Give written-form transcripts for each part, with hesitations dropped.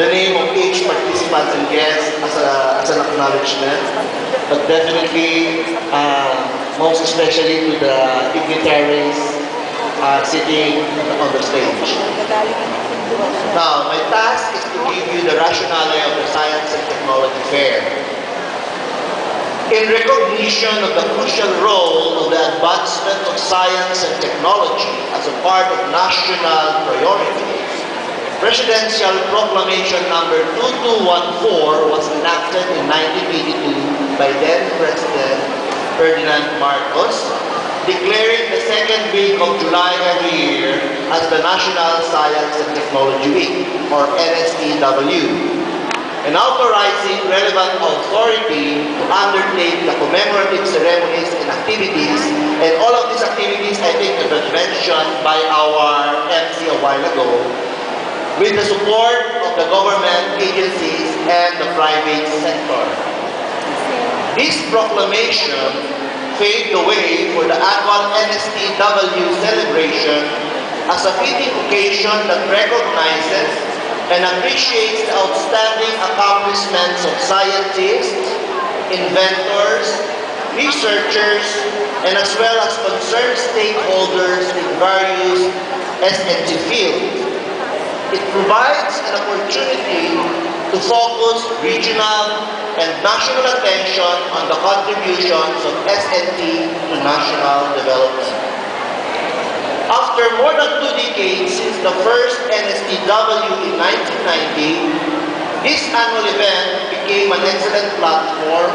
the name of each participant and guest as an acknowledgement, but definitely, most especially to the dignitaries sitting on the stage. Now, my task is to give you the rationale of the Science and Technology Fair. In recognition of the crucial role of the advancement of science and technology as a part of national priorities, Presidential Proclamation number 2214 was enacted in 1982 by then President Ferdinand Marcos, declaring the second week of July every year as the National Science and Technology Week, or NSTW, and authorizing relevant authority to undertake the commemorative ceremonies and activities. And all of these activities, I think, it was mentioned by our MC a while ago, with the support of the government agencies and the private sector. This proclamation paved the way for the annual NSTW celebration as a fitting occasion that recognizes and appreciates the outstanding accomplishments of scientists, inventors, researchers, and as well as concerned stakeholders in various S&T fields. It provides an opportunity to focus regional and national attention on the contributions of S&T to national development. After more than 2 decades since the first NSTW in 1990, this annual event became an excellent platform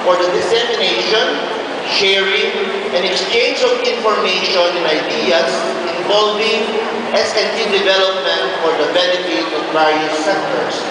for the dissemination, sharing, and exchange of information and ideas involving S&T development for the benefit of various sectors.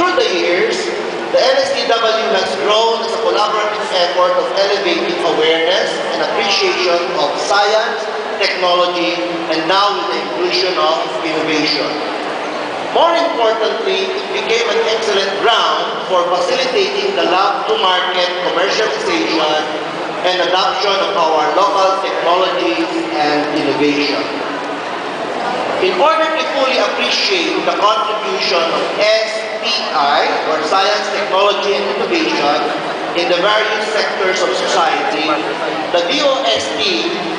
Through the years, the NSTW has grown as a collaborative effort of elevating awareness and appreciation of science, technology, and now with the inclusion of innovation. More importantly, it became an excellent ground for facilitating the lab-to-market commercialization and adoption of our local technologies and innovation. In order to fully appreciate the contribution of STI, or Science, Technology, and Innovation, in the various sectors of society, the DOST,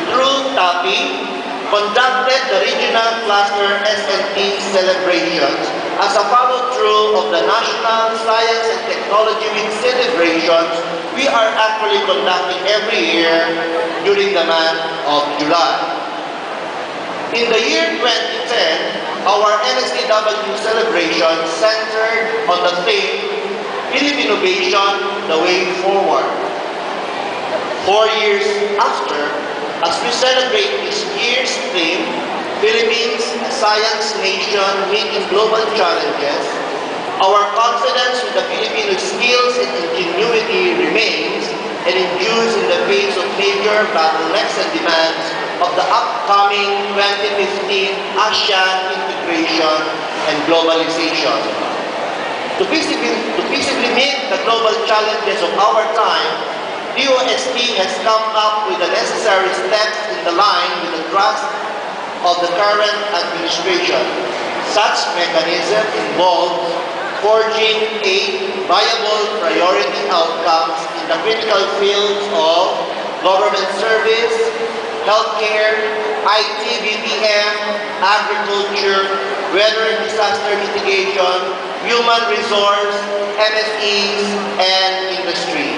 through TAPI, conducted the regional cluster S&T celebrations as a follow-through of the National Science and Technology Week celebrations we are actually conducting every year during the month of July. In the year 2010, our NSTW celebration centered on the theme, Philippine Innovation, the Way Forward. 4 years after, as we celebrate this year's theme, Philippines, a science nation meeting global challenges, our confidence in the Filipino skills and ingenuity remains and endures in the face of major bottlenecks and demands of the upcoming 2015 ASEAN integration and globalization. To peaceably meet the global challenges of our time, DOST has come up with the necessary steps in the line with the trust of the current administration. Such mechanism involves forging 8 viable priority outcomes in the critical fields of government service, healthcare, IT, BPM, agriculture, weather and disaster mitigation, human resource, MSEs, and industry.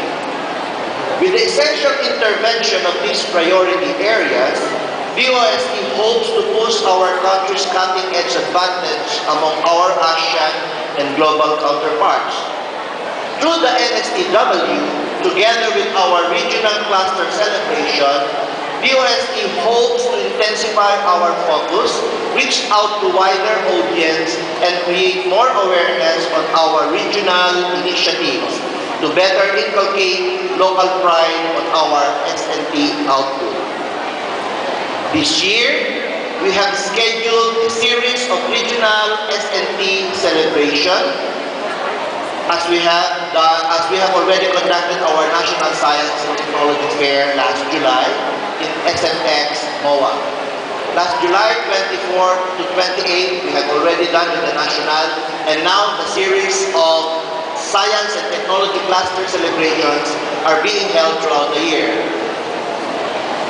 With the essential intervention of these priority areas, DOST hopes to push our country's cutting-edge advantage among our ASEAN and global counterparts. Through the NSTW, together with our regional cluster celebration, DOST hopes to intensify our focus, reach out to wider audience, and create more awareness on our regional initiatives to better inculcate local pride on our S&T output. This year, we have scheduled a series of regional S&T celebration as we have already conducted our National Science and Technology Fair last July in SMX MOA. Last July 24 to 28, we have already done with the National, and now the series of Science and Technology Cluster celebrations are being held throughout the year.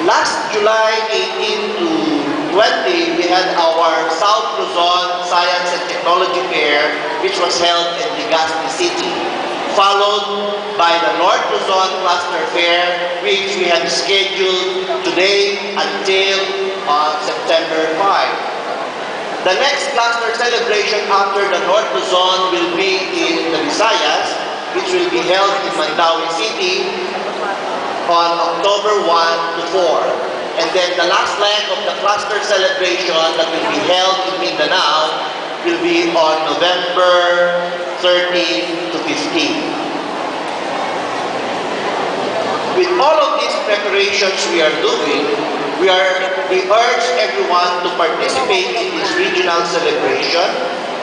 Last July 18 to 20, we had our South Luzon Science and Technology Fair, which was held in Legazpi City, followed by the North Luzon Cluster Fair, which we have scheduled today until September 5. The next cluster celebration after the North Luzon will be in the Visayas, which will be held in Mandaue City on October 1 to 4. And then the last leg of the cluster celebration that will be held in Mindanao will be on November 13 to 15. With all of these preparations we are doing, we urge everyone to participate in this regional celebration,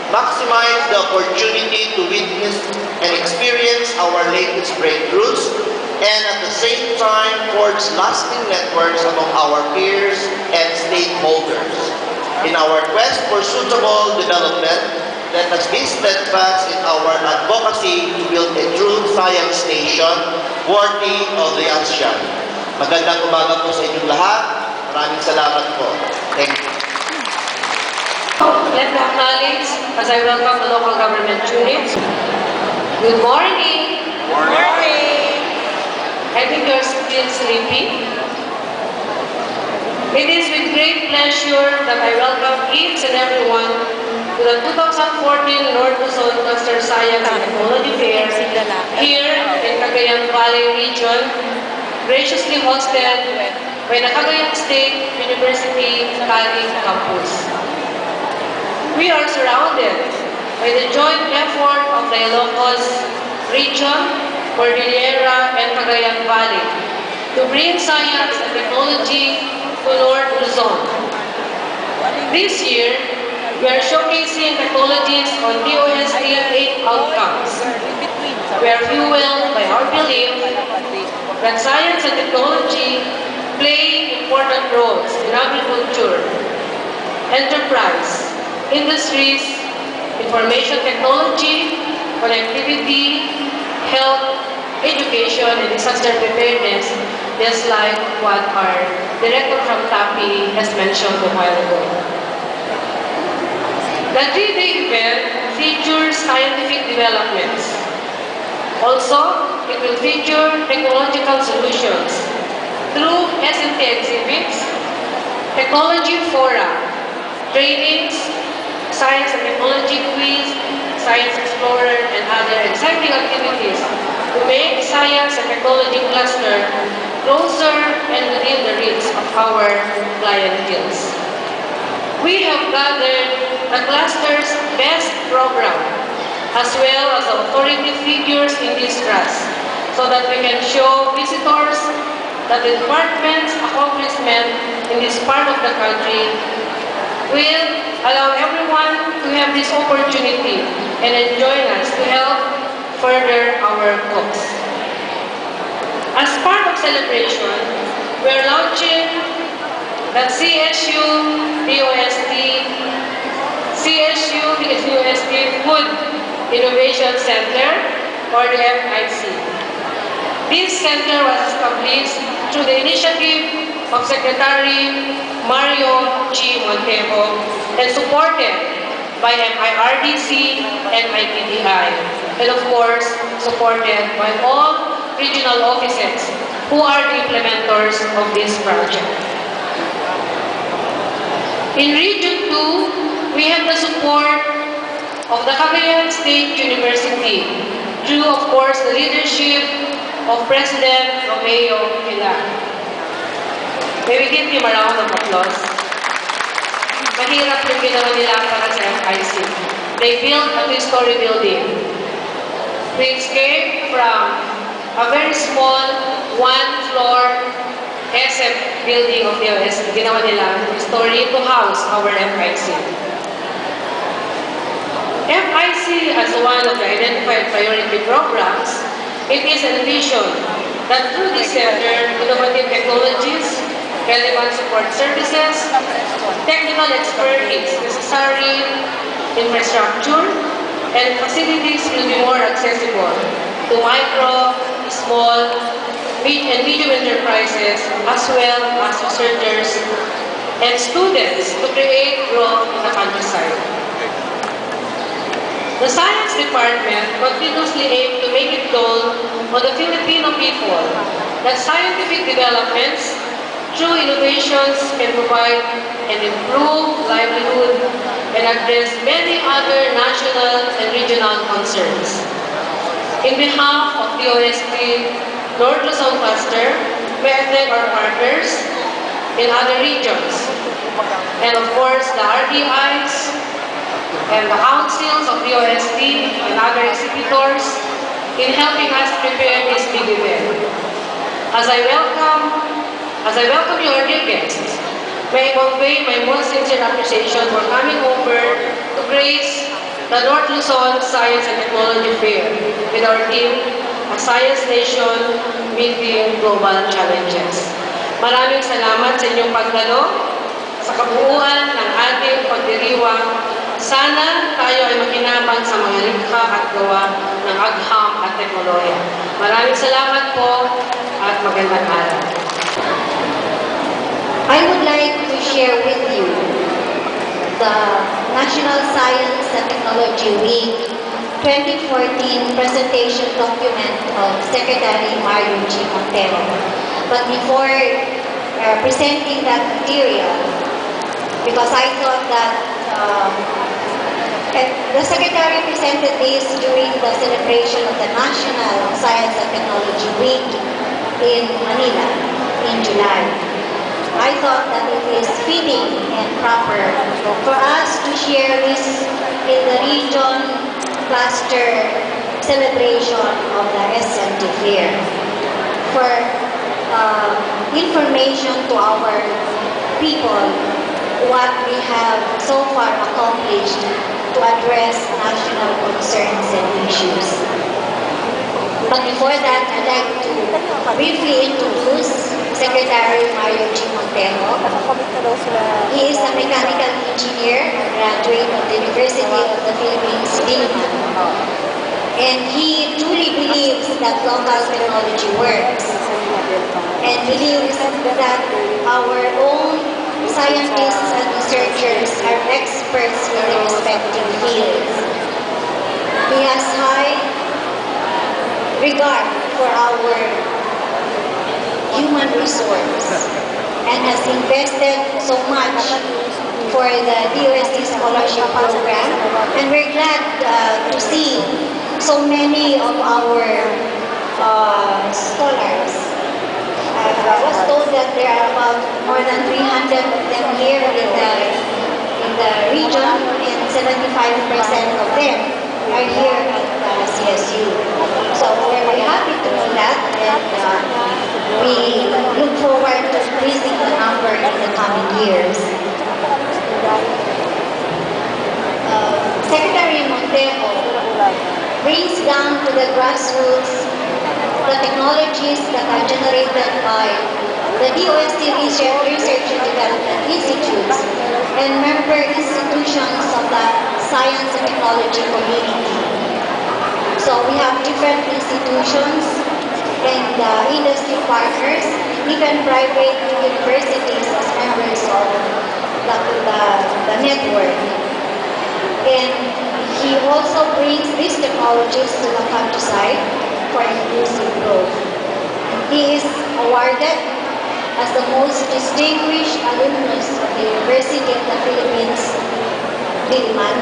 maximize the opportunity to witness and experience our latest breakthroughs, and at the same time forge lasting networks among our peers and stakeholders. In our quest for suitable development, let us be steadfast in our advocacy to build a true science nation worthy of the ASEAN. Magandang umaga po sa inyong lahat. Maraming salamat po. Thank you. Let me acknowledge as I welcome the local government units. Good morning. Morning. I think you're still sleepy. It is with great pleasure that I welcome each and everyone to the 2014 North Luzon Cluster Science and Technology Fair here in Cagayan Valley region, graciously hosted by the Cagayan State University Cali campus. We are surrounded by the joint effort of the Ilocos region, Cordillera, and Cagayan Valley to bring science and technology to North Luzon. This year, we are showcasing technologies on DOST 8 outcomes. We are fueled by our belief that science and technology play important roles in agriculture, enterprise, industries, information technology, connectivity, health, education, and disaster preparedness, just like what our director from TAPI has mentioned a while ago. The 3-day event features scientific developments. Also, it will feature technological solutions through SMT exhibits, technology fora, trainings, science and technology quiz, science explorer, and other exciting activities to make science and technology cluster closer and within the reach of our clienteles. We have gathered the cluster's best program as well as authority figures in this trust so that we can show visitors that the department's accomplishment in this part of the country will allow everyone to have this opportunity and join us to help further our cause. As part of celebration, we are launching the CSU DOST Food Innovation Center, or the FIC. This center was established through the initiative of Secretary Mario G. Montejo and supported by MIRDC and IPDI, and of course, supported by all regional offices who are the implementers of this project. In Region 2, we have the support of the Cagayan State University through, of course, the leadership of President Romeo Hila. May we give him a round of applause. Mahirap yung ginawa nila para sa FIC. They built a two-story building. We escaped from a very small one-floor SF building of the OS. Ginawa nila two-story to house our FIC. FIC as one of the identified priority programs, it is envisioned that through this center, innovative technologies relevant support services, technical expertise, necessary infrastructure, and facilities will be more accessible to micro, small, and medium enterprises, as well as researchers and students to create growth in the countryside. The Science Department continuously aims to make it known on the Filipino people that scientific developments through innovations can provide and improve livelihood and address many other national and regional concerns. In behalf of the DOST North Luzon Cluster, we thank our partners in other regions, and of course the RDIs and the councils of the DOST and other exhibitors in helping us prepare this big event. As I welcome your dear guests, may I convey my most sincere appreciation for coming over to grace the North Luzon Science and Technology Fair with our team, A Science Nation Meeting Global Challenges. Maraming salamat sa inyong pagdalo sa kabuuan ng ating pagdiriwang. Sana tayo ay makinabang sa mga likha at gawa ng agham at teknolohiya. Maraming salamat po at magandang araw. I would like to share with you the National Science and Technology Week 2014 presentation document of Secretary Mario G. Montero. But before presenting that material, because I thought that the Secretary presented this during the celebration of the National Science and Technology Week in Manila in July. I thought that it is fitting and proper for us to share this in the region cluster celebration of the SMT Fair for information to our people what we have so far accomplished to address national concerns and issues. But before that, I'd like to briefly introduce Secretary Mario G. Montero. He is a mechanical engineer, a graduate of the University of the Philippines, Diliman. And he truly believes that local technology works and believes that our own scientists and researchers are experts in their respective fields. He has high regard for our human resource and has invested so much for the DOST scholarship program, and we're glad to see so many of our scholars. I was told that there are about more than 300 of them here in the region, and 75% of them are here at CSU. So we're very happy to know that, and we look forward to increasing the number in the coming years. Secretary Montero brings down to the grassroots the technologies that are generated by the DOST Research and Development Institutes and member institutions of the science and technology community. So we have different institutions and industry partners, even private universities as members of the network. And he also brings these technologies to the countryside for inclusive growth. He is awarded as the most distinguished alumnus of the University of the Philippines, Diliman,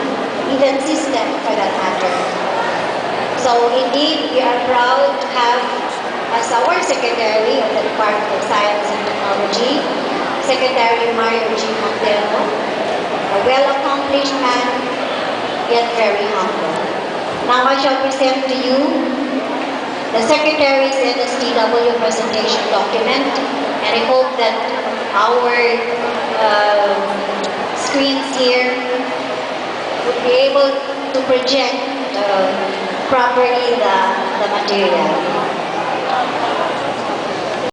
even system for that matter. So indeed, we are proud to have as our Secretary of the Department of Science and Technology, Secretary Mario G. Montero, a well-accomplished man, yet very humble. Now I shall present to you the Secretary's NSTW presentation document, and I hope that our screens here would be able to project properly the material.